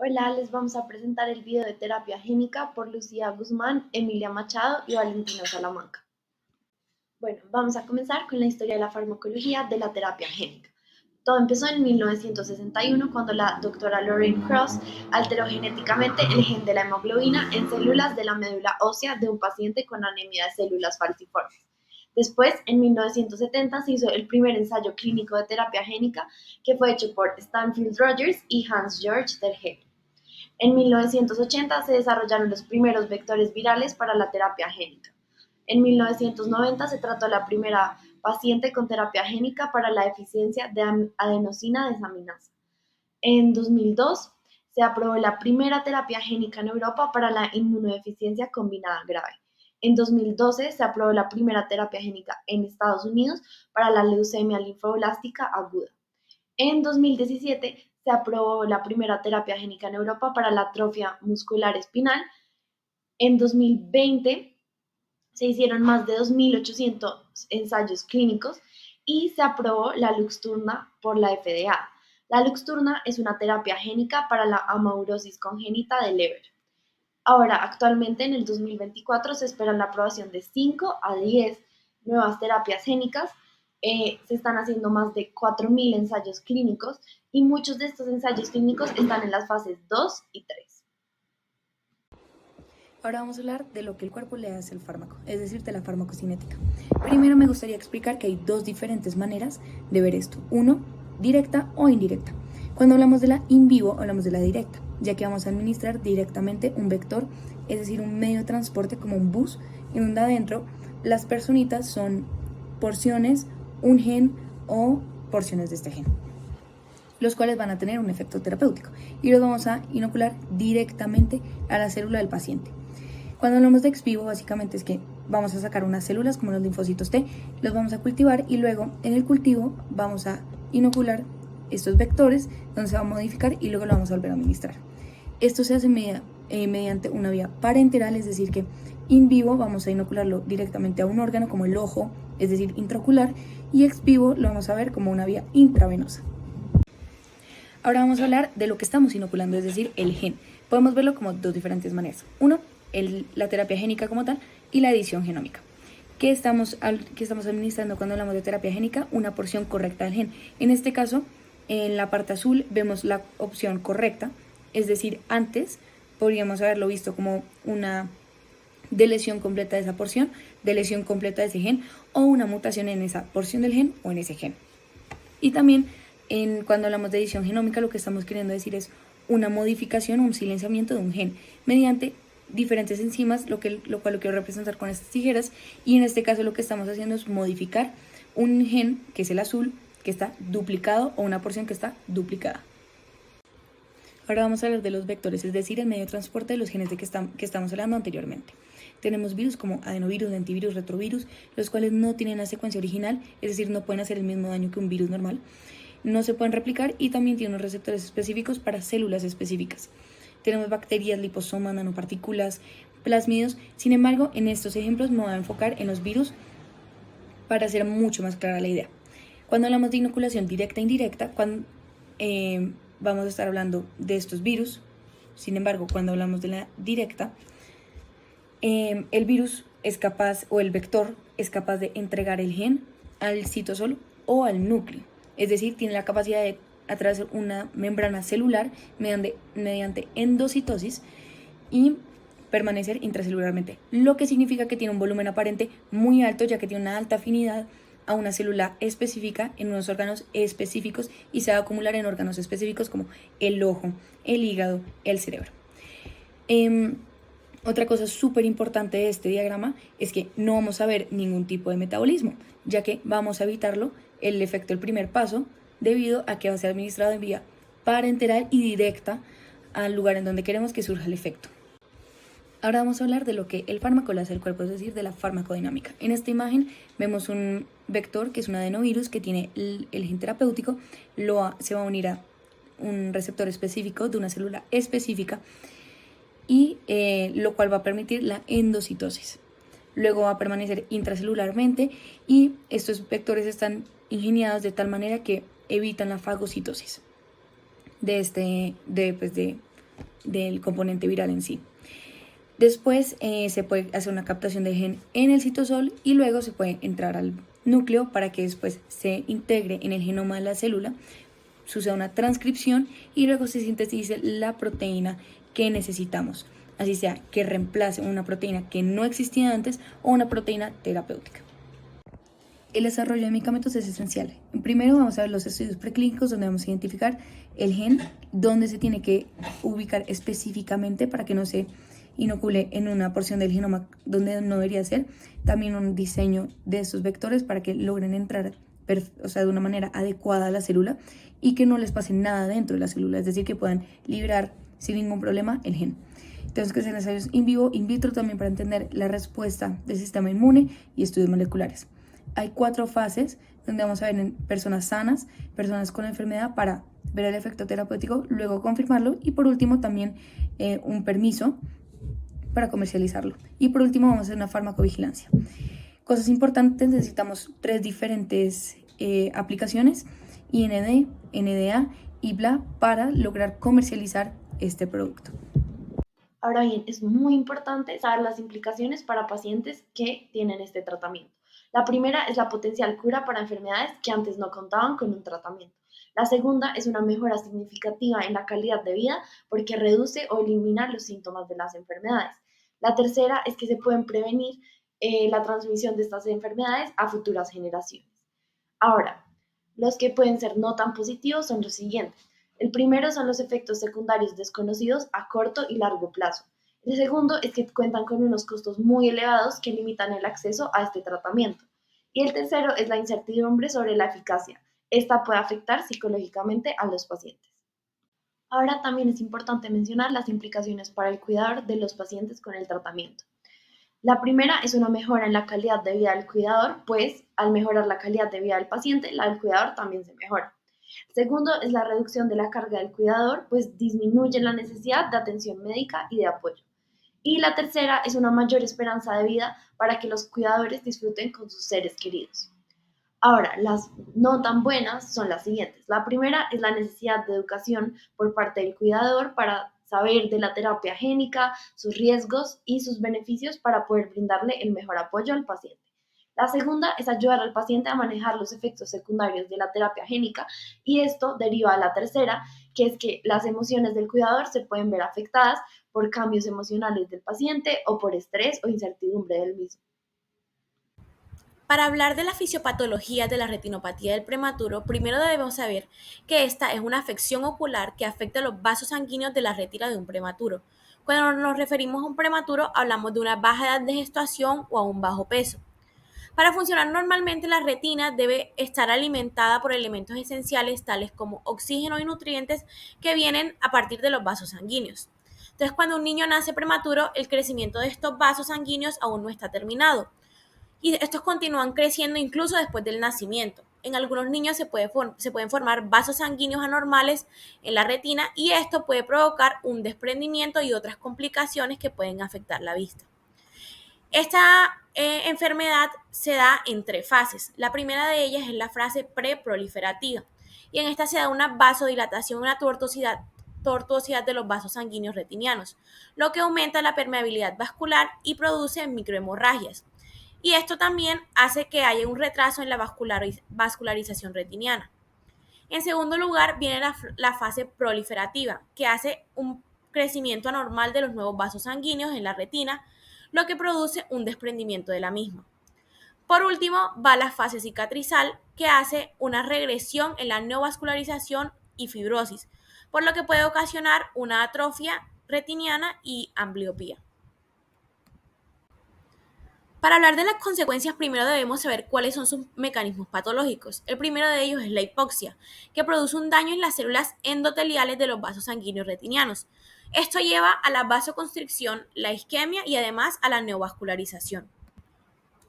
Hola, les vamos a presentar el video de terapia génica por Lucía Guzmán, Emilia Machado y Valentina Salamanca. Bueno, vamos a comenzar con la historia de la farmacología de la terapia génica. Todo empezó en 1961 cuando la doctora Lorraine Cross alteró genéticamente el gen de la hemoglobina en células de la médula ósea de un paciente con anemia de células falciformes. Después, en 1970, se hizo el primer ensayo clínico de terapia génica que fue hecho por Stanfield Rogers y Hans-Georg Terhel. En 1980 se desarrollaron los primeros vectores virales para la terapia génica. En 1990 se trató la primera paciente con terapia génica para la deficiencia de adenosina desaminasa. En 2002 se aprobó la primera terapia génica en Europa para la inmunodeficiencia combinada grave. En 2012 se aprobó la primera terapia génica en Estados Unidos para la leucemia linfoblástica aguda. En 2017 se aprobó la primera terapia génica en Europa para la atrofia muscular espinal. En 2020 se hicieron más de 2.800 ensayos clínicos y se aprobó la Luxturna por la FDA. La Luxturna es una terapia génica para la amaurosis congénita del Leber. Ahora, actualmente en el 2024 se espera la aprobación de 5 a 10 nuevas terapias génicas. Se están haciendo más de 4.000 ensayos clínicos y muchos de estos ensayos clínicos están en las fases 2 y 3. Ahora vamos a hablar de lo que el cuerpo le hace al fármaco, es decir, de la farmacocinética. Primero me gustaría explicar que hay dos diferentes maneras de ver esto. Uno, directa o indirecta. Cuando hablamos de la in vivo, hablamos de la directa, ya que vamos a administrar directamente un vector, es decir, un medio de transporte como un bus, en donde adentro las personitas son porciones, un gen o porciones de este gen, los cuales van a tener un efecto terapéutico y los vamos a inocular directamente a la célula del paciente. Cuando hablamos de ex vivo, básicamente es que vamos a sacar unas células como los linfocitos T, los vamos a cultivar y luego en el cultivo vamos a inocular estos vectores donde se va a modificar y luego lo vamos a volver a administrar. Esto se hace mediante una vía parenteral, es decir que in vivo vamos a inocularlo directamente a un órgano como el ojo, es decir, intraocular, y ex vivo lo vamos a ver como una vía intravenosa. Ahora vamos a hablar de lo que estamos inoculando, es decir, el gen. Podemos verlo como dos diferentes maneras. Uno, la terapia génica como tal y la edición genómica. ¿Qué estamos administrando cuando hablamos de terapia génica? Una porción correcta del gen. En este caso, en la parte azul vemos la opción correcta, es decir, antes podríamos haberlo visto como una deleción completa de esa porción, deleción completa de ese gen o una mutación en esa porción del gen o en ese gen. Y también cuando hablamos de edición genómica, lo que estamos queriendo decir es una modificación o un silenciamiento de un gen mediante diferentes enzimas, lo cual lo quiero representar con estas tijeras, y en este caso lo que estamos haciendo es modificar un gen, que es el azul, que está duplicado, o una porción que está duplicada. Ahora vamos a hablar de los vectores, es decir, el medio de transporte de los genes de que estamos hablando anteriormente. Tenemos virus como adenovirus, lentivirus, retrovirus, los cuales no tienen la secuencia original, es decir, no pueden hacer el mismo daño que un virus normal, no se pueden replicar y también tienen unos receptores específicos para células específicas. Tenemos bacterias, liposomas, nanopartículas, plásmidos. Sin embargo, en estos ejemplos me voy a enfocar en los virus para hacer mucho más clara la idea. Cuando hablamos de inoculación directa e indirecta, vamos a estar hablando de estos virus. Sin embargo, cuando hablamos de la directa, el virus es capaz, o el vector es capaz de entregar el gen al citosol o al núcleo. Es decir, tiene la capacidad de atravesar una membrana celular mediante endocitosis y permanecer intracelularmente, lo que significa que tiene un volumen aparente muy alto, ya que tiene una alta afinidad a una célula específica en unos órganos específicos y se va a acumular en órganos específicos como el ojo, el hígado, el cerebro. Otra cosa súper importante de este diagrama es que no vamos a ver ningún tipo de metabolismo, ya que vamos a evitarlo, el efecto del primer paso, debido a que va a ser administrado en vía parenteral y directa al lugar en donde queremos que surja el efecto. Ahora vamos a hablar de lo que el fármaco le hace al cuerpo, es decir, de la farmacodinámica. En esta imagen vemos un vector que es un adenovirus que tiene el gen terapéutico, se va a unir a un receptor específico de una célula específica y lo cual va a permitir la endocitosis. Luego va a permanecer intracelularmente y estos vectores están ingeniados de tal manera que evitan la fagocitosis de del componente viral en sí. Después se puede hacer una captación del gen en el citosol y luego se puede entrar al núcleo para que después se integre en el genoma de la célula, suceda una transcripción y luego se sintetice la proteína que necesitamos, así sea que reemplace una proteína que no existía antes o una proteína terapéutica. El desarrollo de medicamentos es esencial. Primero vamos a ver los estudios preclínicos donde vamos a identificar el gen, donde se tiene que ubicar específicamente para que no se inocule en una porción del genoma donde no debería ser. También un diseño de estos vectores para que logren entrar de una manera adecuada a la célula y que no les pase nada dentro de la célula, es decir, que puedan liberar sin ningún problema el gen. Entonces, que sean ensayos in vivo, in vitro también para entender la respuesta del sistema inmune y estudios moleculares. Hay 4 fases donde vamos a ver en personas sanas, personas con enfermedad para ver el efecto terapéutico, luego confirmarlo y por último también un permiso para comercializarlo. Y por último vamos a hacer una farmacovigilancia. Cosas importantes, necesitamos 3 diferentes aplicaciones, IND, NDA y BLA para lograr comercializar este producto. Ahora bien, es muy importante saber las implicaciones para pacientes que tienen este tratamiento. La primera es la potencial cura para enfermedades que antes no contaban con un tratamiento. La segunda es una mejora significativa en la calidad de vida porque reduce o elimina los síntomas de las enfermedades. La tercera es que se pueden prevenir la transmisión de estas enfermedades a futuras generaciones. Ahora, los que pueden ser no tan positivos son los siguientes. El primero son los efectos secundarios desconocidos a corto y largo plazo. El segundo es que cuentan con unos costos muy elevados que limitan el acceso a este tratamiento. Y el tercero es la incertidumbre sobre la eficacia. Esta puede afectar psicológicamente a los pacientes. Ahora también es importante mencionar las implicaciones para el cuidador de los pacientes con el tratamiento. La primera es una mejora en la calidad de vida del cuidador, pues al mejorar la calidad de vida del paciente, la del cuidador también se mejora. Segundo es la reducción de la carga del cuidador, pues disminuye la necesidad de atención médica y de apoyo. Y la tercera es una mayor esperanza de vida para que los cuidadores disfruten con sus seres queridos. Ahora, las no tan buenas son las siguientes. La primera es la necesidad de educación por parte del cuidador para saber de la terapia génica, sus riesgos y sus beneficios para poder brindarle el mejor apoyo al paciente. La segunda es ayudar al paciente a manejar los efectos secundarios de la terapia génica y esto deriva a la tercera, que es que las emociones del cuidador se pueden ver afectadas por cambios emocionales del paciente o por estrés o incertidumbre del mismo. Para hablar de la fisiopatología de la retinopatía del prematuro, primero debemos saber que esta es una afección ocular que afecta los vasos sanguíneos de la retina de un prematuro. Cuando nos referimos a un prematuro, hablamos de una baja edad de gestación o a un bajo peso. Para funcionar normalmente, la retina debe estar alimentada por elementos esenciales tales como oxígeno y nutrientes que vienen a partir de los vasos sanguíneos. Entonces, cuando un niño nace prematuro, el crecimiento de estos vasos sanguíneos aún no está terminado y estos continúan creciendo incluso después del nacimiento. En algunos niños se pueden formar vasos sanguíneos anormales en la retina y esto puede provocar un desprendimiento y otras complicaciones que pueden afectar la vista. Esta enfermedad se da en 3 fases. La primera de ellas es la fase preproliferativa y en esta se da una vasodilatación, una tortuosidad de los vasos sanguíneos retinianos, lo que aumenta la permeabilidad vascular y produce microhemorragias. Y esto también hace que haya un retraso en la vascularización retiniana. En segundo lugar, viene la fase proliferativa, que hace un crecimiento anormal de los nuevos vasos sanguíneos en la retina, lo que produce un desprendimiento de la misma. Por último, va la fase cicatrizal, que hace una regresión en la neovascularización y fibrosis, por lo que puede ocasionar una atrofia retiniana y ambliopía. Para hablar de las consecuencias, primero debemos saber cuáles son sus mecanismos patológicos. El primero de ellos es la hipoxia, que produce un daño en las células endoteliales de los vasos sanguíneos retinianos. Esto lleva a la vasoconstricción, la isquemia y además a la neovascularización.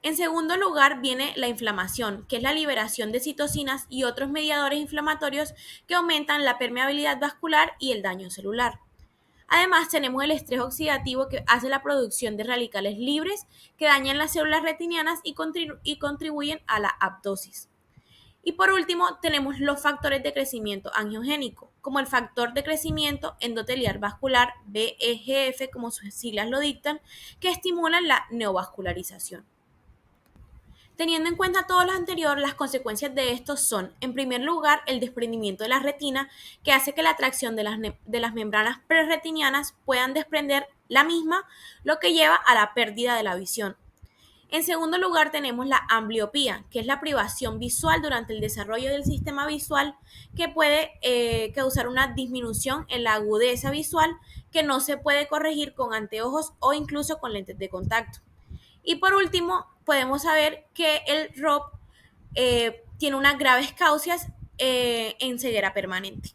En segundo lugar viene la inflamación, que es la liberación de citocinas y otros mediadores inflamatorios que aumentan la permeabilidad vascular y el daño celular. Además, tenemos el estrés oxidativo que hace la producción de radicales libres que dañan las células retinianas y contribuyen a la apoptosis. Y por último, tenemos los factores de crecimiento angiogénico, como el factor de crecimiento endotelial vascular, VEGF, como sus siglas lo dictan, que estimulan la neovascularización. Teniendo en cuenta todo lo anterior, las consecuencias de esto son, en primer lugar, el desprendimiento de la retina, que hace que la atracción de las membranas preretinianas puedan desprender la misma, lo que lleva a la pérdida de la visión. En segundo lugar, tenemos la ambliopía, que es la privación visual durante el desarrollo del sistema visual, que puede causar una disminución en la agudeza visual que no se puede corregir con anteojos o incluso con lentes de contacto. Y por último, podemos saber que el ROP tiene unas graves causas en ceguera permanente.